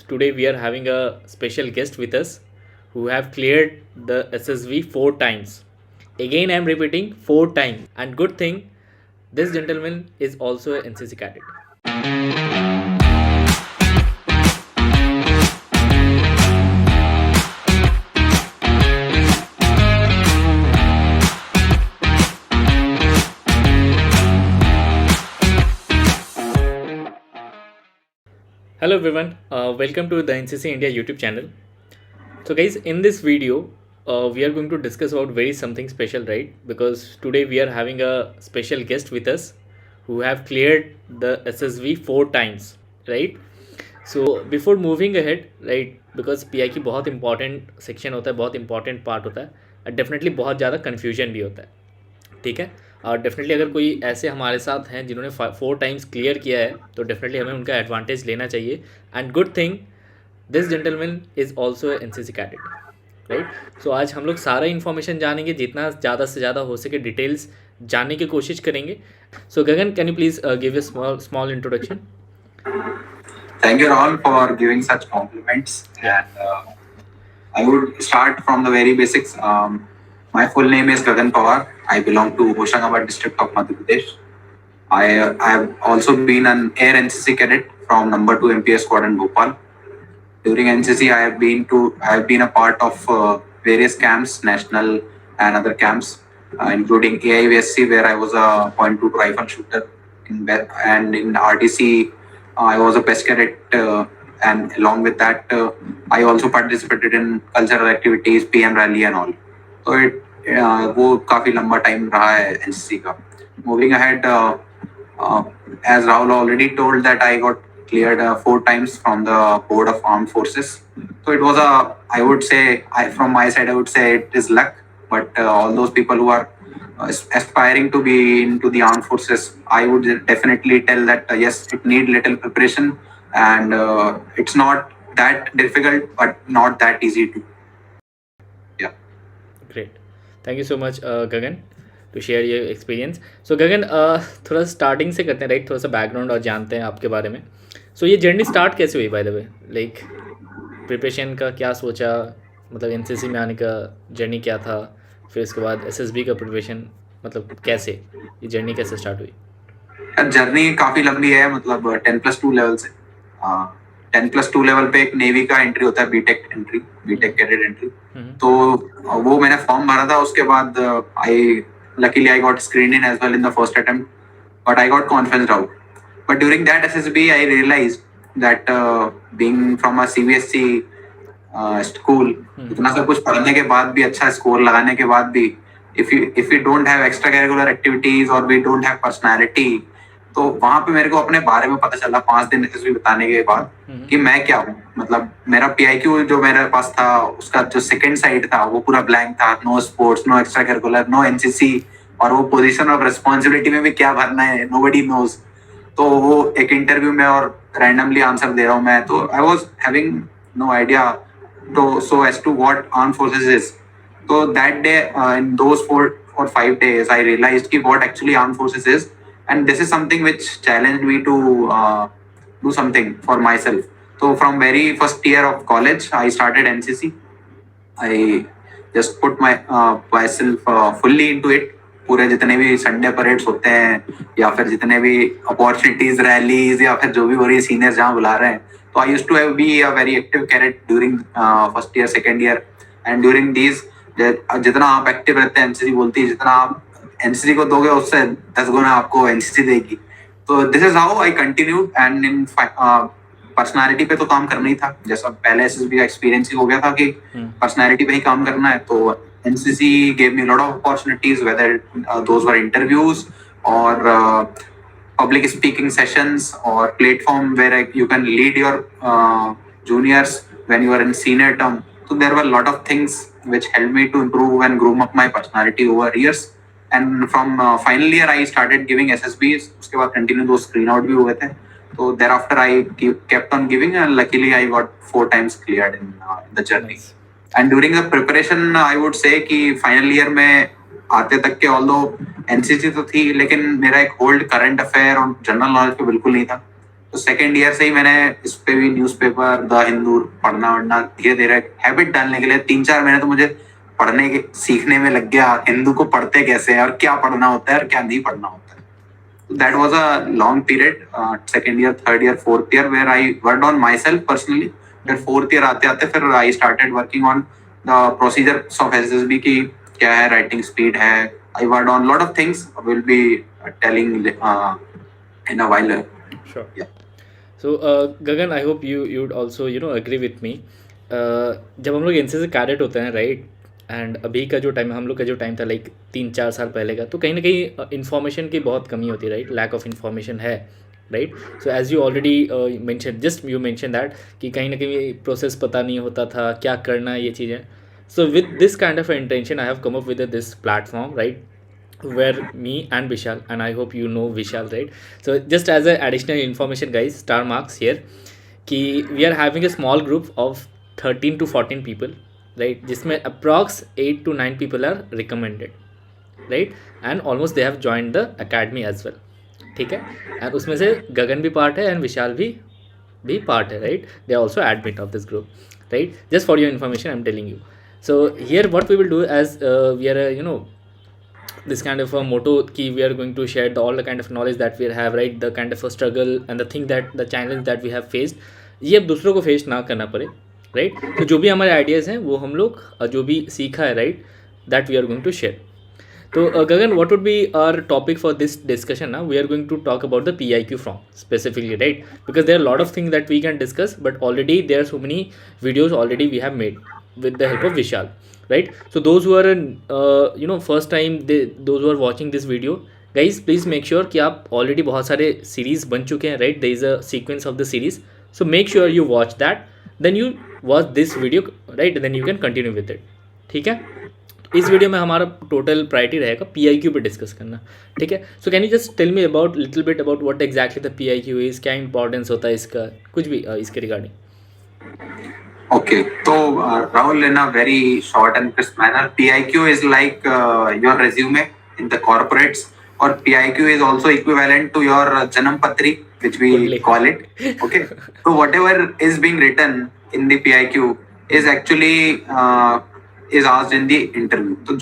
Today we are having a special guest with us who have cleared the SSV 4 times. Again, I am repeating 4 times. And good thing, this gentleman is also a NCC cadet. Hello everyone, welcome to the NCC India YouTube channel. So guys, in this video, we are going to discuss about very something special, right? Because today we are having a special guest with us who have cleared the SSV 4 times, right? So before moving ahead, right? Because PI की बहुत important section होता है, बहुत important part होता है और definitely बहुत ज़्यादा कन्फ्यूजन भी होता है, ठीक है। और डेफिनेटली अगर कोई ऐसे हमारे साथ हैं जिन्होंने 4 टाइम्स क्लियर किया है तो डेफिनेटली हमें उनका एडवांटेज लेना चाहिए। And good thing, this gentleman is also N C C cadet, right. So आज हम लोग सारा इन्फॉर्मेशन जानेंगे, जितना ज़्यादा से ज़्यादा हो सके डिटेल्स जानने की कोशिश करेंगे। So Gagan, can you please give a small introduction? Thank you, Rahul, for giving such compliments. And I would start from the very basics. My full name is Gagan Pawar. I belong to Hoshangabad district of Madhya Pradesh. I have also been an Air NCC cadet from number 2 MPS squadron Bhopal. During NCC, I have been a part of various camps, national and other camps, including AIVSC, where I was a .22 rifle shooter, and in RTC, I was a pest cadet, and along with that, I also participated in cultural activities, PM rally and all. So वो काफी लंबा time रहा है NCC का. Moving ahead, as Rahul already told that I got cleared 4 times from the Board of Armed Forces. So it was I would say, from my side, I would say it is luck. But all those people who are aspiring to be into the armed forces, I would definitely tell that yes, it need little preparation, and it's not that difficult, but not that easy to. Yeah. Great. Thank you so much, Gagan, to share your experience. So Gagan, थोड़ा starting से करते हैं, right? थोड़ा सा background और जानते हैं आपके बारे में. सो ये जर्नी स्टार्ट कैसे हुई, by the way? Like preparation का क्या सोचा, मतलब एनसीसी में आने का जर्नी क्या था, फिर उसके बाद एसएसबी का प्रिपरेशन, मतलब कैसे ये जर्नी कैसे स्टार्ट हुई? जर्नी काफी लंबी है, मतलब 10+2 लेवल से. 10+2 लेवल पे एक नेवी का एंट्री होता है, बीटेक कैडेट एंट्री. तो वो मैंने फॉर्म भरा था. उसके बाद luckily I got screened in as well in the first attempt, but I got conferenced out. But during that SSB, I realized that being from a CBSE school, इतना सब कुछ पढ़ने के बाद भी, अच्छा स्कोर लगाने के बाद भी, if you don't have extra curricular activities or we don't have personality, तो वहां पे मेरे को अपने बारे में पता चला 5 दिन एसएसबी बताने के बाद कि मैं क्या हूँ. मतलब मेरा पीआईक्यू जो मेरे पास था, उसका जो सेकंड साइड था वो पूरा ब्लैंक था. No sports, no extracurricular, no NCC, और वो पोजीशन ऑफ रिस्पॉन्सिबिलिटी में भी क्या भरना है, नोबडी नोज. तो वो एक इंटरव्यू में और रैंडमली आंसर दे रहा हूँ मैं. तो I was having no idea तो so as to what armed forces is. तो that day, in those 4 or 5 days, I realized ki what actually armed forces is, and this is something which challenged me to do something for myself. So from very first year of college, I started NCC. I just put myself fully into it. पूरे जितने भी Sunday parades होते हैं, या फिर जितने भी opportunities, rallies, या फिर जो भी हो रही है, सीनियर्स जहाँ बुला रहे हैं, तो I used to be a very active cadet during first year, second year. And during these, जितना आप एक्टिव रहते हैं, एनसीसी बोलती है जितना आप एनसीसी को दोगे उससे 10 गुना आपको एनसीसी देगी. तो this is how I continued. And in personality पे तो काम करना ही था. जैसा पहले एसएसबी का एक्सपीरियंस ही हो गया था कि पर्सनालिटी पे ही काम करना है. तो NCC gave me a lot of opportunities, whether those were interviews or public speaking sessions or platform where you can lead your juniors when you are in senior term. So there were a lot of things which helped me to improve and groom up my personality over years. And from final year I started giving SSBs. उसके बाद continue those screen out भी हुए थे. So thereafter I kept on giving, and luckily I got 4 times cleared in the journey. Nice. And during the preparation I would say कि final year में आते तक के ऑल्दो एनसीसी तो थी, लेकिन मेरा एक होल्ड करंट अफेयर और जनरल नॉलेज पे बिल्कुल नहीं था. तो सेकेंड ईयर से ही मैंने इस पे भी न्यूज़पेपर द हिंदू पढ़ना वढ़ना धीरे धीरे हैबिट डालने के लिए 3-4 महीने तो मुझे पढ़ने के सीखने में लग गया, हिंदू को पढ़ते कैसे हैं और क्या पढ़ना होता है और क्या नहीं पढ़ना होता है। That was a long period, second year, third year, fourth year, where I worked on myself personally. फिर फोर्थ ईयर आते आते फिर I started working on the procedure of SSB की क्या है, राइटिंग स्पीड है। I worked on lot of things, will be telling in a while. Sure. Yeah. So Gagan, I hope you would also agree with me. जब हम लोग NCC cadet होते हैं right, and अभी का जो टाइम, हम लोग का जो टाइम था लाइक 3-4 साल पहले का, तो कहीं ना कहीं इन्फॉर्मेशन की बहुत कमी होती है राइट, लैक ऑफ इन्फॉर्मेशन है right. So as you already mention, just you mention that कि कहीं ना कहीं प्रोसेस पता नहीं होता था क्या करना है ये चीज़ें. So with this kind of intention, I have come up with this platform, right, where me and Vishal, and I hope you know Vishal, right? So just as a additional information, guys, star marks here, कि we are having a small group of 13 to 14 people, right? जिसमें approx 8 to 9 people are recommended, right? And almost they have joined the academy as well, ठीक है. And उसमें से गगन भी part है and विशाल भी part है, right? They are also admin of this group, right? Just for your information, I'm telling you. So here what we will do, as we are this kind of a motto ki we are going to share all the kind of knowledge that we have, right, the kind of a struggle and the thing that the challenge that we have faced, ये अब दूसरों को face ना करना पड़े right. तो जो भी हमारे आइडियाज़ हैं वो हम लोग जो भी सीखा है right, that we are going to share. तो Gagan, what would be our topic for this discussion now? We are going to talk about the PIQ form specifically, right? Because there are a lot of things that we can discuss, but already there are so many videos already we have made with the help of Vishal, right? So those who are first time, those who are watching this video, guys, please make sure कि आप already बहुत सारे series बन चुके हैं, right? There is a sequence of the series, so make sure you watch that, then you watch this video, right? Then you can continue with it, ठीक है. इस वीडियो में हमारा टोटल प्रायोरिटी रहेगा PIQ पे डिस्कस करना, ठीक है. So can you just tell me about little bit about what exactly the PIQ is, क्या इंपॉर्टेंस होता है इसका, कुछ भी इसके regarding. Okay, so Rahul, in a very short and crisp manner, PIQ is like your resume in the corporates, or PIQ is also equivalent to your Janam Patri, which we call it. Okay, so whatever is being written in the PIQ is actually is asked in the interview. तो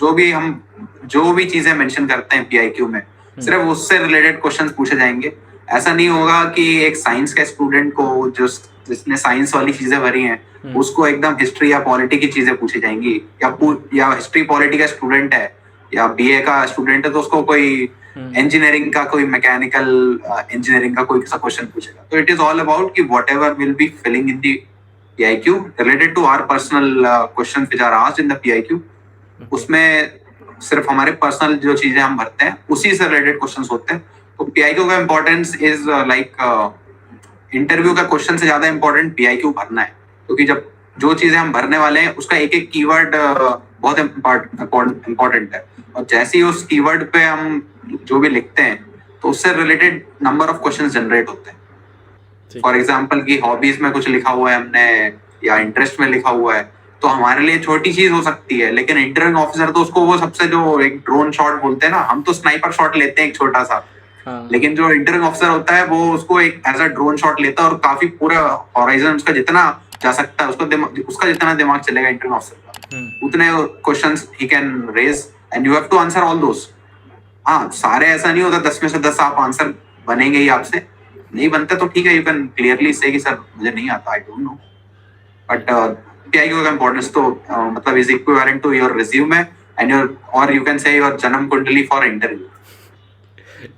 जो भी चीजें mention करते हैं PIQ में, सिर्फ उससे related questions पूछे जाएंगे. ऐसा नहीं होगा कि एक साइंस के स्टूडेंट को जिसने साइंस वाली चीजें भरी हैं उसको एकदम हिस्ट्री या पॉलिटी की चीजें पूछी जाएंगी, या हिस्ट्री पॉलिटी का स्टूडेंट है या BA का स्टूडेंट है तो उसको कोई इंजीनियरिंग का, कोई मैकेनिकल इंजीनियरिंग का कोई क्वेश्चन पूछेगा. तो इट इज ऑल अबाउट कि whatever will be filling in the PIQ related to our personal questions which are asked in the PIQ, उसमें सिर्फ हमारे पर्सनल जो चीजें हम भरते हैं उसी से रिलेटेड क्वेश्चंस होते हैं. तो PIQ का इम्पोर्टेंस इज लाइक इंटरव्यू का क्वेश्चन से ज्यादा इम्पोर्टेंट PIQ भरना है, क्योंकि जब जो चीजें हम भरने वाले हैं उसका एक एक कीवर्ड बहुत इम्पोर्टेंट है, और जैसे ही उस कीवर्ड पे हम जो भी लिखते हैं तो उससे related number of questions generate होते हैं. फॉर एग्जाम्पल की हॉबीज में कुछ लिखा हुआ है हमने या इंटरेस्ट में लिखा हुआ है तो हमारे लिए छोटी चीज हो सकती है, लेकिन इंटरव्यूइंग ऑफिसर तो उसको वो सबसे जो एक ड्रोन शॉट बोलते हैं ना, हम तो स्नाइपर शॉट लेते हैं एक छोटा सा, लेकिन जो इंटरव्यूइंग ऑफिसर होता है वो उसको एक एज अ ड्रोन शॉट लेता है और काफी पूरा हॉराइजन उसका जितना जा सकता है उसका जितना दिमाग चलेगा इंटरव्यूइंग ऑफिसर का, उतने क्वेश्चंस ही can raise and you have to answer all those. हाँ, सारे ऐसा नहीं होता 10 में से 10 आप आंसर बनेंगे ही आपसे, नहीं बनते तो ठीक है, यू कैन क्लियरली से कि सर मुझे नहीं आता, I don't know. But PIQ का इंपॉर्टेंस तो मतलब is equivalent to your resume and your, और यू कैन से योर जन्म कुंडली फॉर इंटरव्यू.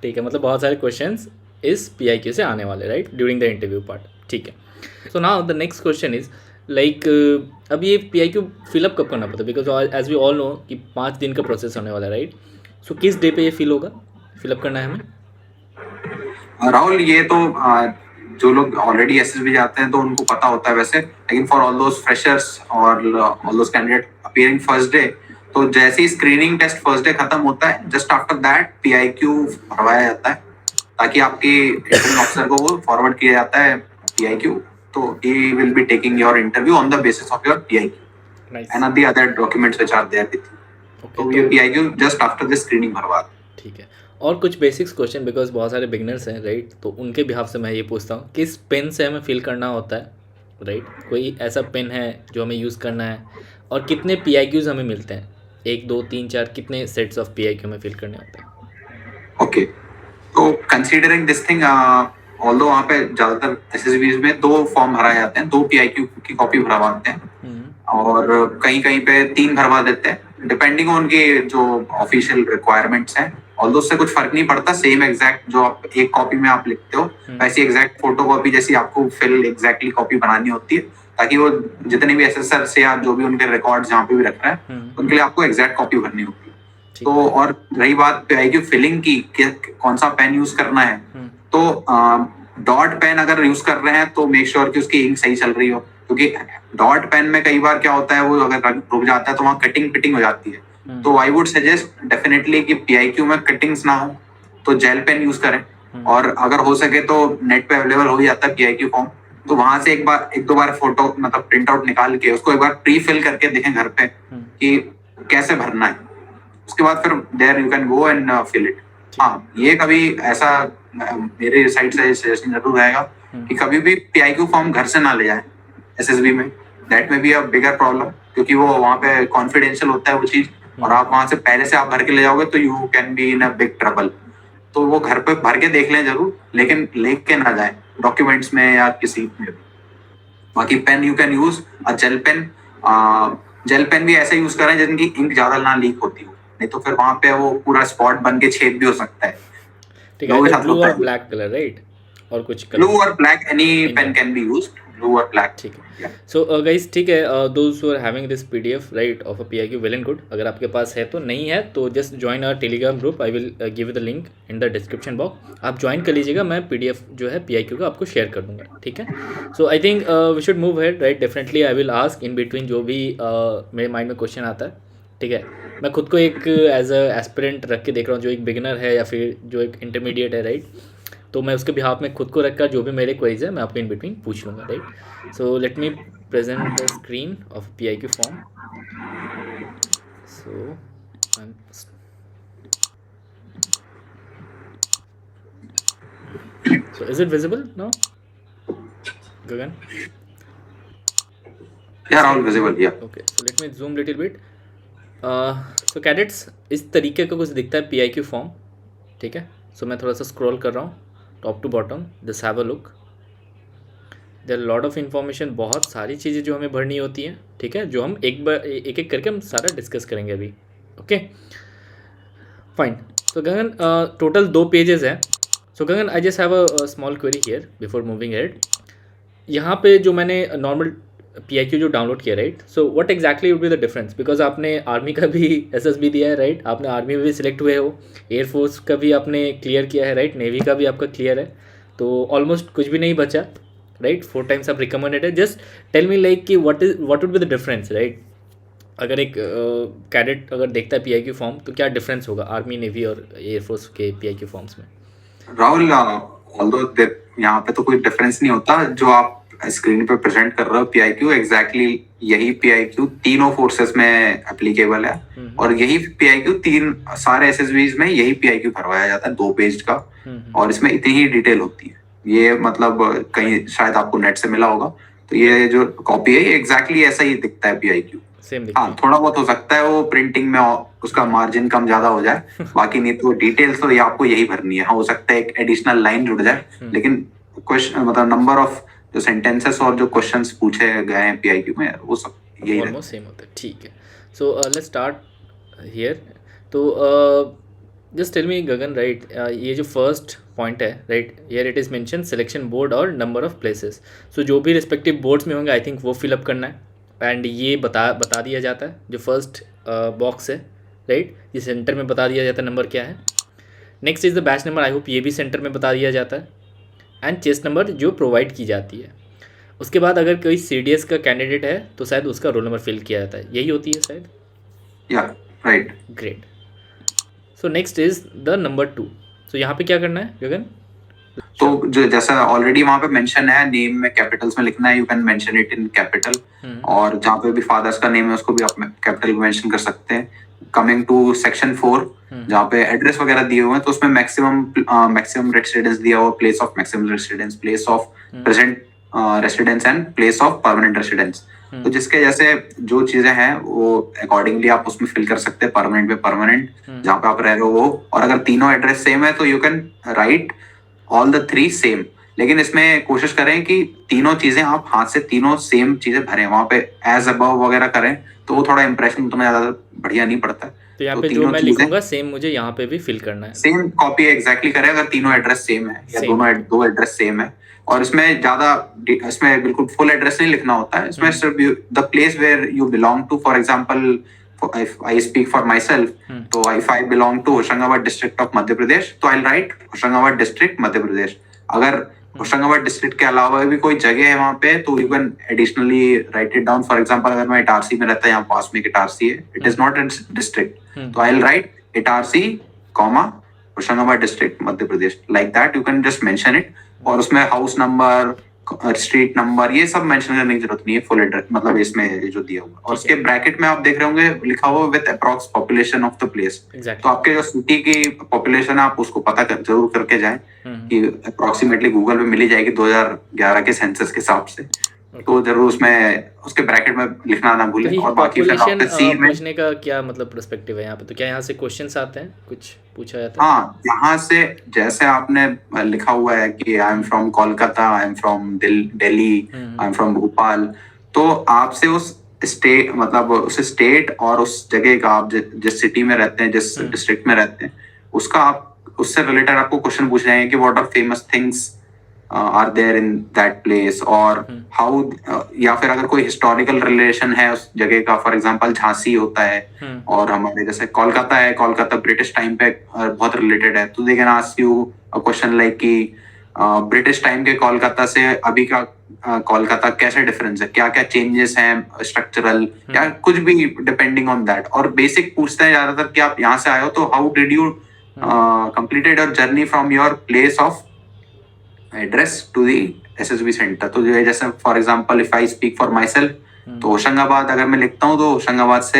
ठीक है, मतलब बहुत सारे क्वेश्चंस इस PIQ से आने वाले right during the interview part, ठीक है. So now the next question is like अब ये PIQ फिलअप कब करना पड़ता है, because as we all know कि 5 दिन का प्रोसेस होने वाला है राइट. सो किस डे पे ये फिल होगा, फिलअप करना है हमें. राहुल, ये तो जो लोग ऑलरेडी SSB जाते हैं तो उनको पता होता है वैसे, लेकिन फॉर ऑल दोस फ्रेशर्स और all those candidate appearing first day, तो जैसे ही स्क्रीनिंग टेस्ट फर्स्ट डे खत्म होता है, जस्ट आफ्टर दैट PIQ भरवाया जाता है ताकि आपकी इंटरव्यू ऑफिसर को वो फॉरवर्ड किया जाता है PIQ. तो he will be taking your interview on the basis of your PIQ and the other documents which are there with you. तो ये PIQ just after the screening भरवा. ठीक है. और कुछ बेसिक्स क्वेश्चन, बिकॉज बहुत सारे बिगनर्स हैं राइट, तो उनके बिहाफ से मैं ये पूछता हूँ, किस पेन से हमें फिल करना होता है राइट, कोई ऐसा पेन है जो हमें यूज़ करना है, और कितने PIQs हमें मिलते हैं, 1 2 3 4 कितने सेट्स ऑफ PIQ हमें फिल करने होते हैं. ओके, तो कंसीडरिंग दिस थिंग, ऑल्दो वहाँ पे ज्यादातर एसएसबीज में 2 फॉर्म भराए जाते हैं, 2 PIQ की कॉपी भरवाते हैं, और कहीं कहीं पे 3 भरवा देते हैं, डिपेंडिंग ऑन उनकी जो ऑफिशियल रिक्वायरमेंट्स हैं. ऑल्दो उससे कुछ फर्क नहीं पड़ता, सेम एग्जैक्ट जो आप एक कॉपी में आप लिखते हो वैसी एग्जैक्ट फोटो कॉपी जैसी आपको फिल एग्जैक्टली कॉपी बनानी होती है, ताकि वो जितने भी एसएसआर से या जो भी उनके रिकॉर्ड जहाँ पे भी रख रहे हैं उनके लिए आपको एग्जैक्ट कॉपी भरनी होती है. तो और रही बात PIQ फिलिंग की, कौन सा पेन यूज करना है, तो डॉट पेन अगर यूज कर रहे हैं तो मेक श्योर कि उसकी इंक सही चल रही हो, क्योंकि डॉट पेन में कई बार क्या होता है, वो अगर रुक जाता है तो वहाँ कटिंग पिटिंग हो जाती है. तो आई वुड सजेस्ट डेफिनेटली कि PIQ में कटिंग्स ना हो तो जेल पेन यूज करें, और अगर हो सके तो नेट पे अवेलेबल हो जाता है PIQ फॉर्म, तो वहां से एक दो बार फोटो मतलब प्रिंट आउट निकाल के उसको एक बार प्री फिल करके देखें घर पे कि कैसे भरना है. उसके बाद फिर there you can go and fill it. हाँ, ये कभी ऐसा मेरे साइड से सजेशन जरूर रहेगा कि कभी भी PIQ फॉर्म घर से ना ले जाए SSB में. दैट में बी अ बिगर प्रॉब्लम, क्योंकि वो वहाँ पे कॉन्फिडेंशियल होता है वो चीज, और आप वहां से पहले से आप भर के ले जाओगे तो you can be in a big trouble. तो वो घर पे भर के देख लें जरूर, लेकिन लेके ना जाए डॉक्यूमेंट्स में या किसी में भी. बाकी pen you can use a gel pen. Gel pen भी ऐसे यूज करें जिनकी इंक ज्यादा ना लीक होती हो, नहीं तो फिर वहां पे वो पूरा स्पॉट बन के छेद भी हो सकता है. ठीक है, ब्लू और ब्लैक कलर राइट, और कुछ कलर ब्लू और black, any pen can be used, blue और ब्लैक. ठीक है. सो गाइस ठीक है, those who are having this PDF right of a PIQ, well and good. अगर आपके पास है तो, नहीं है तो just join our Telegram group, I will give the link in the description box. आप ज्वाइन कर लीजिएगा, मैं PDF जो है PIQ का आपको शेयर कर दूंगा. ठीक है. So I think we should move ahead right. Definitely I will ask in between जो भी मेरे माइंड में क्वेश्चन आता है. ठीक है. मैं खुद को एक एज अ एस्पिरेंट रख के देख रहा हूँ, जो एक बिगिनर है या फिर जो एक इंटरमीडिएट है राइट, तो मैं उसके बिहाफ में खुद को रखकर जो भी मेरे क्वेरीज है मैं आपको इन बिटवीन पूछ लूँगा right. So let me present the screen of PIQ form. So I'm so is it visible now, Gagan? Yeah, all visible. Yeah. Okay, so let me zoom little bit. So cadets, इस तरीके का कुछ दिखता है PIQ form. ठीक है. सो मैं थोड़ा सा स्क्रॉल कर रहा हूँ top to bottom. Just have a look. There lot of information, बहुत सारी चीज़ें जो हमें भरनी होती हैं. ठीक है, जो हम एक एक करके हम सारा डिस्कस करेंगे अभी. Okay fine. तो गगन टोटल 2 पेजेस हैं. So Gagan I just have a small query here before moving ahead. यहाँ पे जो मैंने नॉर्मल PIQ जो डाउनलोड किया right, so what exactly would be the difference, because आपने आर्मी का भी SSB दिया है राइट, आपने आर्मी में भी सिलेक्ट हुए हो, एयरफोर्स का भी आपने क्लियर किया है राइट, नेवी का भी आपका क्लियर है, तो ऑलमोस्ट कुछ भी नहीं बचा राइट. 4 टाइम्स आप रिकमेंडेड है. जस्ट टेल मी लाइक कि what would be the difference right. अगर एक कैडेट अगर देखता है PIQ फॉर्म, तो क्या डिफरेंस होगा आर्मी, नेवी और एयरफोर्स के PIQ फॉर्म्स में? राहुल, ऑल्दो यहाँ पे तो कोई डिफरेंस नहीं होता. जो आप स्क्रीन पे प्रेजेंट कर रहे हो PIQ, एग्जैक्टली यही PIQ तीनों फोर्सेस में एप्लीकेबल है, और यही PIQ सारे SSBs में यही PIQ भरवाया जाता है 2 पेज का, और इसमें इतनी ही डिटेल होती है. ये मतलब कहीं शायद आपको नेट से मिला होगा, तो ये जो कॉपी है एग्जैक्टली ऐसा ही दिखता है PIQ. हाँ, थोड़ा बहुत हो सकता है वो प्रिंटिंग में उसका मार्जिन कम ज्यादा हो जाए, बाकी नहीं तो डिटेल्स तो ये आपको यही भरनी है. हाँ, हो सकता है एक एडिशनल लाइन जुड़ जाए, लेकिन क्वेश्चन मतलब नंबर ऑफ जो सेंटेंसेस और जो क्वेश्चंस पूछे गए हैं PIQ में, वो सब यही ऑलमोस्ट सेम होता है. ठीक है. So let's start here. तो जस्ट टेल मी गगन राइट, ये जो फर्स्ट पॉइंट है right, here it is mention selection board और नंबर ऑफ प्लेसेस. सो जो भी रिस्पेक्टिव बोर्ड्स में होंगे आई थिंक वो फिलअप करना है, एंड ये बता दिया जाता है जो फर्स्ट बॉक्स है राइट, ये सेंटर में बता दिया जाता है नंबर क्या है. Next is the batch number, I hope ये भी सेंटर में बता दिया जाता है, एंड चेस्ट नंबर जो प्रोवाइड की जाती है. उसके बाद अगर कोई CDS का कैंडिडेट है तो शायद उसका रोल नंबर फिल किया जाता है, यही होती है शायद. या right. Great. So next is the number 2. सो यहाँ पे क्या करना है गगन? तो जो जैसा ऑलरेडी वहां पे मेंशन है, नेम में कैपिटल्स में लिखना है, you can mention it in capital, और जहाँ पे भी फादर्स का नेम है उसको भी आप कैपिटल में मेंशन कर सकते हैं। कमिंग टू सेक्शन 4, जहाँ पे एड्रेस वगैरह दिए हुए हैं, तो उसमें मैक्सिमम रेसिडेंस दिया हुआ, place of maximum residence, place of present residence and place of permanent residence. तो जिसके जैसे जो चीजें हैं वो अकॉर्डिंगली आप उसमें फिल कर सकते हैं, परमानेंट पे परमानेंट जहाँ पे आप रह रहे हो वो, और अगर तीनों एड्रेस सेम है तो you can right all the 3 same. लेकिन इसमें कोशिश करें कि तीनों चीजें आप हाथ से तीनों सेम चीजें भरें, वहां पे एज अबव वगैरह करें तो वो थोड़ा इंप्रेशन उतना ज्यादा बढ़िया नहीं पड़ता। तो यहाँ पे जो मैं लिखूंगा सेम मुझे यहाँ पे भी फिल करना है, सेम कॉपी एग्जैक्टली करें अगर तीनों एड्रेस सेम है या दो एड्रेस सेम है। और इसमें ज्यादा इसमें बिल्कुल फुल एड्रेस नहीं लिखना होता है, इसमें सिर्फ the place where you belong to. For example if I speak for myself, तो if I belong to Hoshangabad district of Madhya Pradesh, तो I'll write Hoshangabad district Madhya Pradesh. अगर होशंगाबाद डिस्ट्रिक्ट के अलावा भी कोई जगह है वहां पे तो you can additionally right it down. For example अगर मैं इटारसी में रहता है, यहाँ पास में इटारसी है, it is not a district, तो I'll write Itarsi comma Hoshangabad district Madhya Pradesh, like that you can just mention it. और उसमें हाउस नंबर, स्ट्रीट नंबर, ये सब मेंशन करने की जरूरत नहीं है, फुल एड्रेस मतलब इसमें जो दिया हुआ। और उसके ब्रैकेट में आप देख रहे होंगे लिखा हुआ with approx population of the place. तो आपके जो सिटी की पॉपुलेशन है आप उसको पता जरूर करके जाएं कि अप्रोक्सीमेटली गूगल पे मिल ही जाएगी 2011 के सेंसस के हिसाब से। तो जरूर उसमें उसके ब्रैकेट में लिखना ना भूलें। और बाकी पूछने का क्या मतलब पर्सपेक्टिव है यहाँ पे, तो क्या यहाँ से क्वेश्चंस आते हैं, कुछ पूछा जाता है? हाँ, यहाँ से जैसे आपने लिखा हुआ है कि I am from Kolkata, I am from Delhi, I am from Bhopal, तो आपसे उस स्टेट मतलब उस स्टेट और उस जगह का, आप जिस सिटी में रहते हैं, जिस डिस्ट्रिक्ट में रहते हैं, उसका आप उससे रिलेटेड आपको क्वेश्चन पूछ रहे हैं कि what are famous things are there in that place, और हाउ, या फिर अगर कोई हिस्टोरिकल रिलेशन है उस जगह का। फॉर एग्जांपल झांसी होता है और हमारे जैसे कोलकाता है, कोलकाता ब्रिटिश टाइम पे बहुत रिलेटेड है, तो they can ask you a question like कि ब्रिटिश टाइम के कोलकाता से अभी का कोलकाता कैसे डिफरेंस है, क्या क्या चेंजेस हैं स्ट्रक्चरल, या कुछ भी डिपेंडिंग ऑन दैट। और बेसिक पूछते हैं ज्यादातर कि आप यहाँ से आए हो तो how did you completed your journey from your place of address to the SSB centre. तो जो है जैसे for example if I speak for myself, तो होशंगाबाद अगर मैं लिखता हूँ तो होशंगाबाद से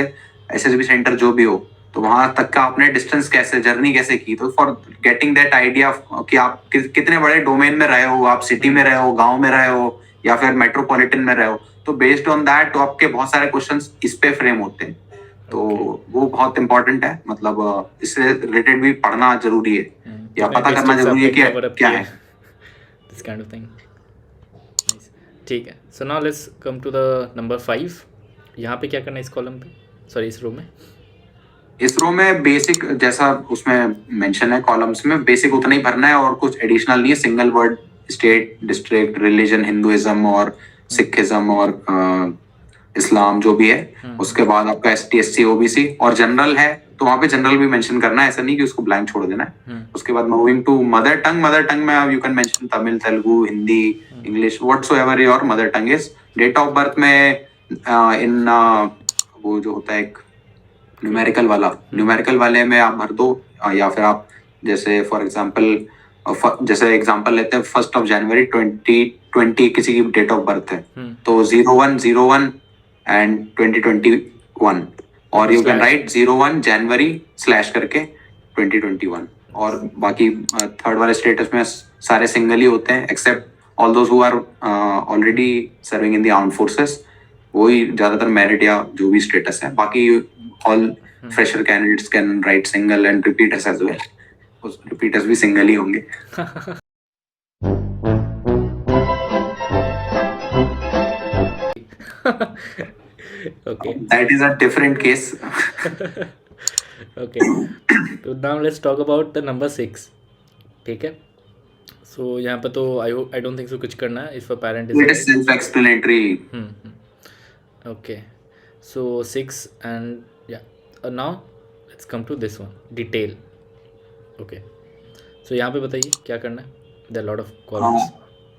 एसएसबी सेंटर जो भी हो, तो वहां तक का आपने डिस्टेंस कैसे, जर्नी कैसे की। तो फॉर गेटिंग दैट आइडिया कि आप कितने बड़े डोमेन में रहे हो, आप सिटी में रहे हो, गांव में रहे हो, या फिर मेट्रोपॉलिटन में रहे हो, तो बेस्ड ऑन दैट तो आपके बहुत सारे क्वेश्चंस इस पे फ्रेम होते हैं। तो वो बहुत इंपॉर्टेंट है, मतलब इससे रिलेटेड भी पढ़ना जरूरी है या पता करना जरूरी है कि क्या है this kind of thing. Nice. ठीक है, so now let's come to the number 5. यहाँ पे क्या करना है इस कॉलम पे, सॉरी इस रो में? इस रो में बेसिक जैसा उसमें मेंशन है कॉलम्स में, बेसिक उतना ही भरना है और कुछ एडिशनल नहीं है। Single word, state, district, religion, Hinduism और सिखिज्म और इस्लाम जो भी है, उसके बाद आपका ST SC OBC, और जनरल है तो वहां पे जनरल भी मेंशन करना है, ऐसा नहीं कि उसको ब्लैंक छोड़ देना है। उसके बाद मूविंग टू मदर टंग में you can mention Tamil, Telugu, Hindi, English, whatsoever your mother tongue is. Date of birth में इन वो जो होता है एक न्यूमेरिकल वाले में आप भर दो, या फिर आप जैसे फॉर एग्जांपल जैसे एग्जांपल लेते हैं 1 जनवरी 2020 किसी की डेट ऑफ बर्थ है, तो 0101 एंड 2021, और you can right 01 January slash करके 2021। और बाकी थर्ड वाले स्टेटस में सारे सिंगल ही होते हैं, except all those who are already serving in the armed forces, वही ज्यादातर मेरिट या जो भी स्टेटस है। बाकी all fresher candidates can write single and repeaters as well, repeaters भी सिंगल ही होंगे। Okay, that is a different case. Okay, so now let's talk about the number 6. ठीक है, so यहाँ पे तो I don't think so कुछ करना है, if a parent is it is self-explanatory. Okay, so 6 and yeah, now let's come to this one, detail. Okay, so यहाँ पे बताइए क्या करना है, there are lot of columns.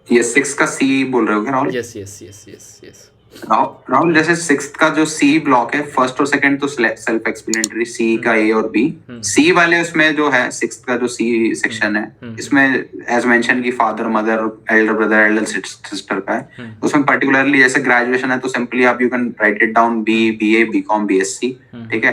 ये 6 का C बोल रहे हो क्या राहुल? Yes. राहुल, जैसे सिक्स्थ का जो सी ब्लॉक है, फर्स्ट और सेकंड तो सेल्फ एक्सप्लेनेटरी, सी का ए और बी। सी वाले उसमें जो है सिक्स्थ का जो सी सेक्शन है, इसमें एज मेंशन की father mother Elder brother Elder sister का है। उसमें पर्टिकुलरली जैसे ग्रेजुएशन है तो सिंपली आप you can write it down B, BA, BCom, BSc, ठीक है।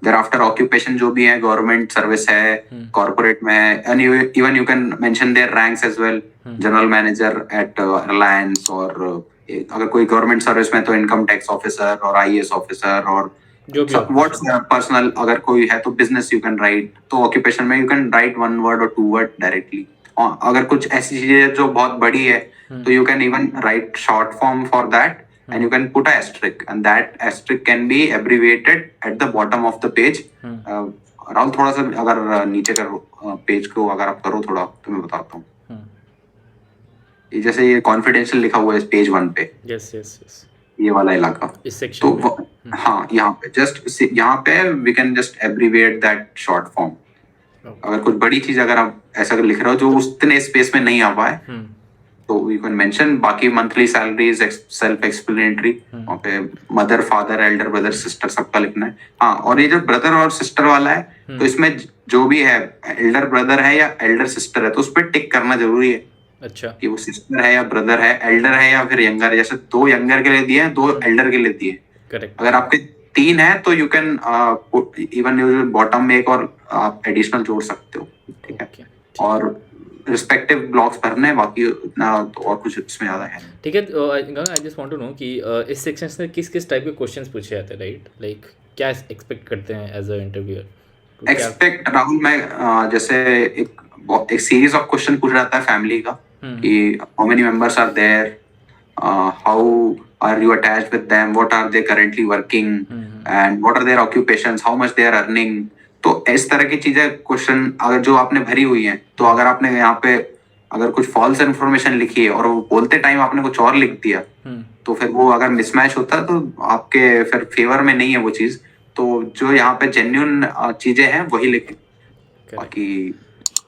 देयर आफ्टर ऑक्यूपेशन जो भी है, गवर्नमेंट सर्विस है, कॉर्पोरेट में है, and even you can mention their ranks as well, general manager at Reliance, और अगर कोई गवर्नमेंट सर्विस में तो इनकम टैक्स ऑफिसर और आईएएस ऑफिसर, और जो भी व्हाट्स पर्सनल अगर कोई है तो बिजनेस यू कैन राइट। तो ऑक्यूपेशन में you can write one word और टू वर्ड डायरेक्टली। अगर कुछ ऐसी चीजें जो बहुत बड़ी है तो you can even write short form for that, and you can put a asterisk, and that asterisk can be abbreviated at the bottom of the page. Rahul, थोड़ा सा अगर नीचे करो पेज को, अगर आप करो थोड़ा तो मैं बताता हूँ। ये जैसे ये कॉन्फिडेंशियल लिखा हुआ है पेज 1 पे, यस यस यस, ये वाला इलाका इस सेक्शन तो हाँ, यहाँ पे जस्ट यहाँ पे we can just abbreviate that short form. अगर कुछ बड़ी चीज अगर आप ऐसा लिख रहे हो जो उतने स्पेस में नहीं आ पाए तो यू कैन मेंशन। बाकी मंथली सैलरीज सेल्फ एक्सप्लेनेटरी, वहाँ पे mother father Elder brother sister सबका लिखना है। हाँ, और ये जो ब्रदर और सिस्टर वाला है तो इसमें जो भी है एल्डर ब्रदर है या एल्डर सिस्टर है तो उस पर टिक करना जरूरी है। अच्छा, कि वो सिस्टर है या ब्रदर है, एल्डर है या फिर यंगर। जैसे 2 यंगर के लिए दिए हैं, 2 एल्डर के लिए दिए। करेक्ट। अगर आपके 3 है तो यू कैन इवन बॉटम में एक और आप एडिशनल जोड़ सकते हो, ठीक है। और रिस्पेक्टिव ब्लॉक्स भरने हैं, बाकी उतना तो और कुछ इसमें ज्यादा है, ठीक है। I just want to know कि इस सेक्शन से किस किस टाइप के क्वेश्चंस पूछे जाते हैं, राइट? लाइक क्या एक्सपेक्ट करते हैं as a interviewer? Expect Rahul, मैं जैसे एक सीरीज ऑफ क्वेश्चन पूछ रहा था फैमिली का, कि how many members are there, how are you attached with them, what are they currently working, and what are their occupations, how much they are earning. तो इस तरह की चीजें क्वेश्चन अगर जो आपने भरी हुई हैं, तो अगर आपने यहाँ पे अगर कुछ फॉल्स इन्फॉर्मेशन लिखी है और वो बोलते टाइम आपने कुछ और लिख दिया, तो फिर वो अगर मिसमैच होता है तो आपके फिर फेवर में नहीं है वो चीज। तो जो यहाँ पे जेन्युइन चीजें हैं वही लिखें। बाकी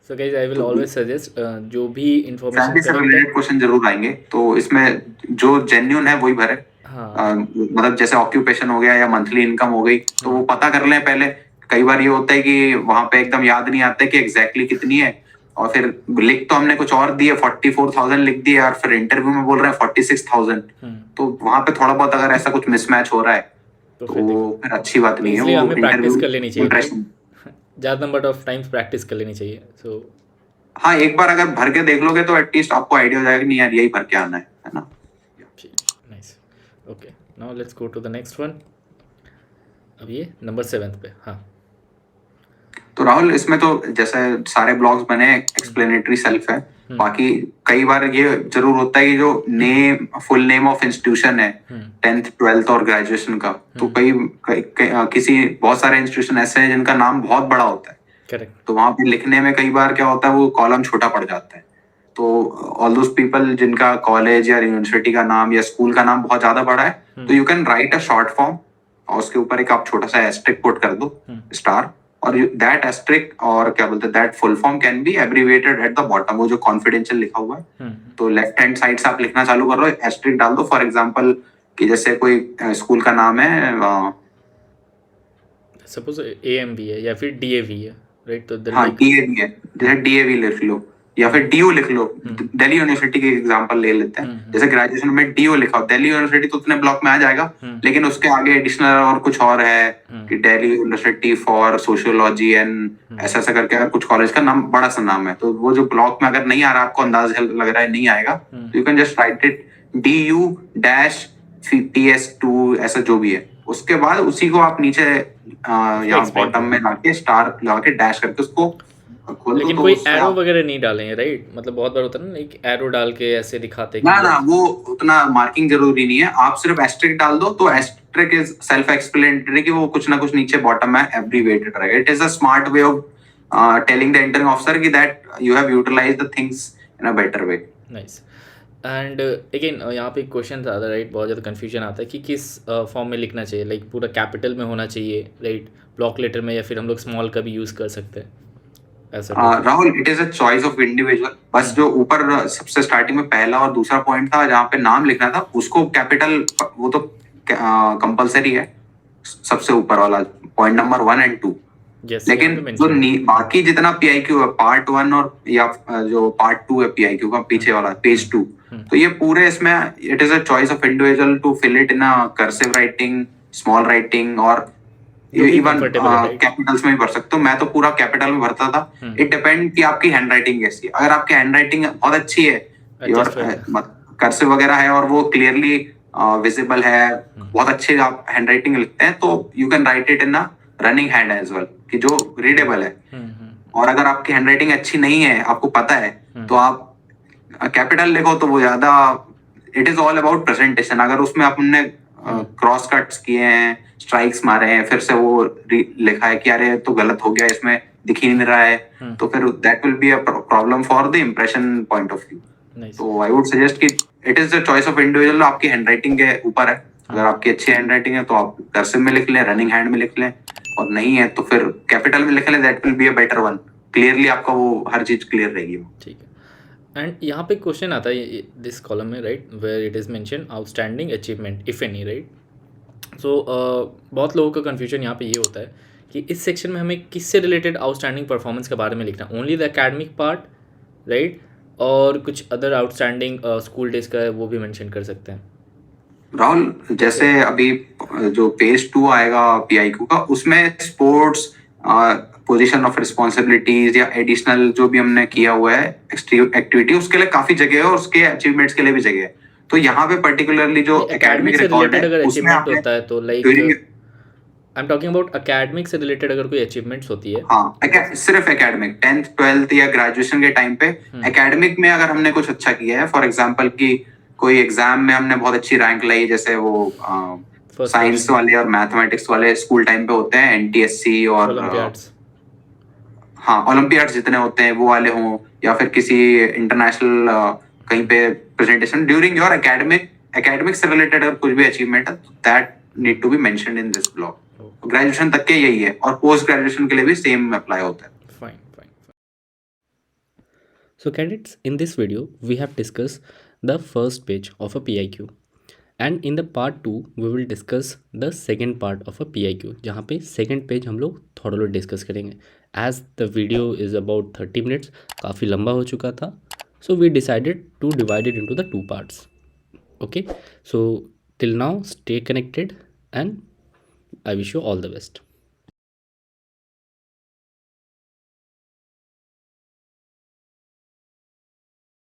so guys, I will always suggest जो भी इंफॉर्मेशन से रिलेटेड क्वेश्चन जरूर आएंगे तो इसमें जो जेन्युइन है वही भरे। मतलब जैसे ऑक्यूपेशन हो गया या मंथली इनकम हो गई तो वो पता कर लें पहले। कई बार ये होता है कि वहां पे एकदम याद नहीं आता कि एग्जैक्टली कितनी है, और फिर लिख तो हमने कुछ और दिए, 44,000 लिख दिए और फिर इंटरव्यू में बोल रहे हैं 46,000। तो वहां पे थोड़ा बहुत अगर ऐसा कुछ मिसमैच हो रहा है तो फिर अच्छी बात नहीं है। वो प्रैक्टिस कर लेनी चाहिए, ज्यादा नंबर ऑफ टाइम्स प्रैक्टिस कर लेनी चाहिए। सो हाँ, एक बार अगर भर के देख लोगे तो एटलीस्ट आपको आइडिया हो जाएगा, नहीं यार यही भर के आना है ना। Nice, okay, now let's go to the next one. अब ये नंबर 7 पे। हाँ, तो राहुल, इसमें तो जैसे सारे ब्लॉग्स बने एक्सप्लेनेटरी सेल्फ है। बाकी कई बार ये जरूर होता है कि जो name, full name of institution है 10th 12th और ग्रेजुएशन का, तो किसी बहुत सारे इंस्टीट्यूशन ऐसे हैं जिनका नाम बहुत बड़ा होता है। करेक्ट। तो वहां पे लिखने में कई बार क्या होता है, वो कॉलम छोटा पड़ जाता है। तो ऑल दोस पीपल जिनका कॉलेज या यूनिवर्सिटी का नाम या स्कूल का नाम बहुत ज्यादा बड़ा है, तो you can right a short form और उसके ऊपर एक आप छोटा सा एस्टेरिक पुट कर दो, स्टार, और दैट एस्टेरिक और क्या बोलते हैं that full form can be abbreviated at the bottom. वो जो कॉन्फिडेंशियल लिखा हुआ है, तो लेफ्ट हैंड साइड से आप लिखना चालू कर रहे हो, एस्टेरिक डाल दो। फॉर एग्जांपल कि जैसे कोई स्कूल का नाम है, सपोज AMV है या फिर DAV है, राइट? तो हाँ, DAV है, जैसे DAV लिख लो या फिर DU लिख लो। दिल्ली यूनिवर्सिटी के एग्जांपल ले लेते हैं। जैसे ग्रेजुएशन में DU लिखा हो, दिल्ली यूनिवर्सिटी तो उतने ब्लॉक में आ जाएगा, लेकिन उसके आगे एडिशनल और कुछ और है कि Delhi university for sociology and ऐसा ऐसा करके अगर कुछ कॉलेज का नाम बड़ा सा नाम है, तो वो जो ब्लॉक में अगर नहीं आ रहा, आपको अंदाजा लग रहा है नहीं आएगा, तो you can just right it DU-PS2 ऐसा जो भी है। उसके बाद उसी को आप नीचे यहाँ बॉटम में लाके स्टार लगा के डैश करके उसको खोल दो। लेकिन कोई एरो वगैरह नहीं डालेंगे, राइट? मतलब बहुत बार होता है ना, एक एरो डाल के ऐसे दिखाते हैं। ना, वो उतना मार्किंग जरूरी नहीं है। आप सिर्फ एस्टेरिक डाल दो, तो एस्टेरिक इज सेल्फ एक्सप्लेनेटरी कि वो कुछ ना कुछ नीचे बॉटम में एब्रीविएटेड रहेगा। It is a smart way of telling the interview officer कि that you have utilised the things in a better way. Nice. And again यहाँ पे क्वेश्चन आता है, राइट? बहुत ज़्यादा कंफ्यूजन आता है कि किस फॉर्म में लिखना चाहिए। लाइक पूरा कैपिटल में होना चाहिए, राइट? ब्लॉक लेटर में, या फिर हम लोग स्मॉल का भी यूज़ कर सकते हैं। ऐसा topic? Rahul, it is a choice of individual. बस जो ऊपर सबसे स्टार्टिंग में पहला और दूसरा पॉइंट था जहाँ पे नाम लिखना था, उसको कैपिटल, वो तो कंपलसरी है। सबसे ऊपर वाला पॉइंट नंबर 1 और 2। यस, यहाँ लेकिन पे जो मेंशन है। बाकी जितना पीआईक्यू है, पार्ट 1 और या जो पार्ट 2 है पीआईक्यू का, पीछे वाला पेज 2, तो ये पूरे इसमें it is a choice of individual to fill it in a cursive writing, small writing, और जो भी इवन कंफर्टेबल है, राइट? कैपिटल्स में भी भर सकते हो। मैं तो पूरा कैपिटल में भरता था। इट डिपेंड कि आपकी हैंड राइटिंग कैसी है। अगर आपकी हैंड राइटिंग बहुत अच्छी है, योर Adjust होएगा। कर्सिव वगैरह है और वो क्लियरली विजिबल है, बहुत अच्छे आप हैंड राइटिंग लिखते हैं, तो you can write it in a running hand as well, कि जो रीडेबल है। और अगर आपकी हैंड राइटिंग अच्छी नहीं है, आपको पता है, तो आप कैपिटल लिखो तो वो ज्यादा, it is all about presentation. अगर उसमें आपने क्रॉस कट्स किए हैं, स्ट्राइक्स मारे हैं, फिर से वो लिखा है कि अरे तो गलत हो गया, इसमें दिख ही नहीं रहा है, तो फिर that will be a problem for the impression point of view. Nice. तो आई वुड सजेस्ट कि it is the choice of individual, आपकी हैंड राइटिंग के ऊपर है। अगर आपकी अच्छी हैंड राइटिंग है तो आप कर्सिव में लिख लें, रनिंग हैंड में लिख लें, और नहीं है तो फिर कैपिटल में लिख लें, that will be a better one. Clearly आपका वो हर चीज क्लियर रहेगी वो। ठीक है। एंड यहाँ पे क्वेश्चन आता है दिस कॉलम में, right, where it is mention outstanding achievement if any, right? So बहुत लोगों का कन्फ्यूजन यहाँ पे ये होता है कि इस सेक्शन में हमें किससे रिलेटेड आउटस्टैंडिंग परफॉर्मेंस के बारे में लिखना, only the academic part, right, और कुछ अदर आउटस्टैंडिंग स्कूल डेज का है वो भी मेंशन कर सकते हैं। राहुल, जैसे अभी जो पेज 2 आएगा पीआईक्यू का, उसमें स्पोर्ट्स, पोजीशन ऑफ रिस्पॉन्सिबिलिटीज या एडिशनल जो भी हमने किया हुआ है एक्टिविटी, उसके लिए काफी जगह है और उसके अचीवमेंट्स के लिए भी जगह है। तो यहाँ पे पर्टिकुलरली जो एकेडमिक एकेडमिक से रिकॉर्ड रिलेटेड है अगर उसमें अचीवमेंट आपने होता है तो like during, I am talking about academic से रिलेटेड अगर कोई अचीवमेंट्स होती है। हाँ, सिर्फ एकेडमिक 10th 12th या ग्रेजुएशन के टाइम पे एकेडमिक में अगर हमने कुछ अच्छा किया है, फॉर एग्जांपल कि कोई एग्जाम में हमने बहुत अच्छी रैंक लाई, जैसे वो First साइंस division, वाले और मैथमेटिक्स वाले स्कूल टाइम पे होते हैं, एनटीएससी और ओलंपियाड्स। हाँ, ओलंपियाड्स जितने होते हैं वो वाले हों, या फिर किसी इंटरनेशनल कहीं पे प्रेजेंटेशन ड्यूरिंग योर एकेडमिक से रिलेटेड अगर कुछ भी अचीवमेंट है, that need to be mentioned in this blog. Graduation तक के यही है, और पोस्ट ग्रेजुएशन के लिए भी सेम अप्लाई होता है। Fine, fine. So cadets, in this video, we have discussed the first page of a PIQ. And in the part 2, we will discuss the second part of a PIQ. जहाँ पे second page हम लोग thoroughly discuss करेंगे. As the video is about 30 minutes, काफ़ी लंबा हो चुका था. So we decided to divide it into the two parts. Okay. So till now, stay connected and I wish you all the best.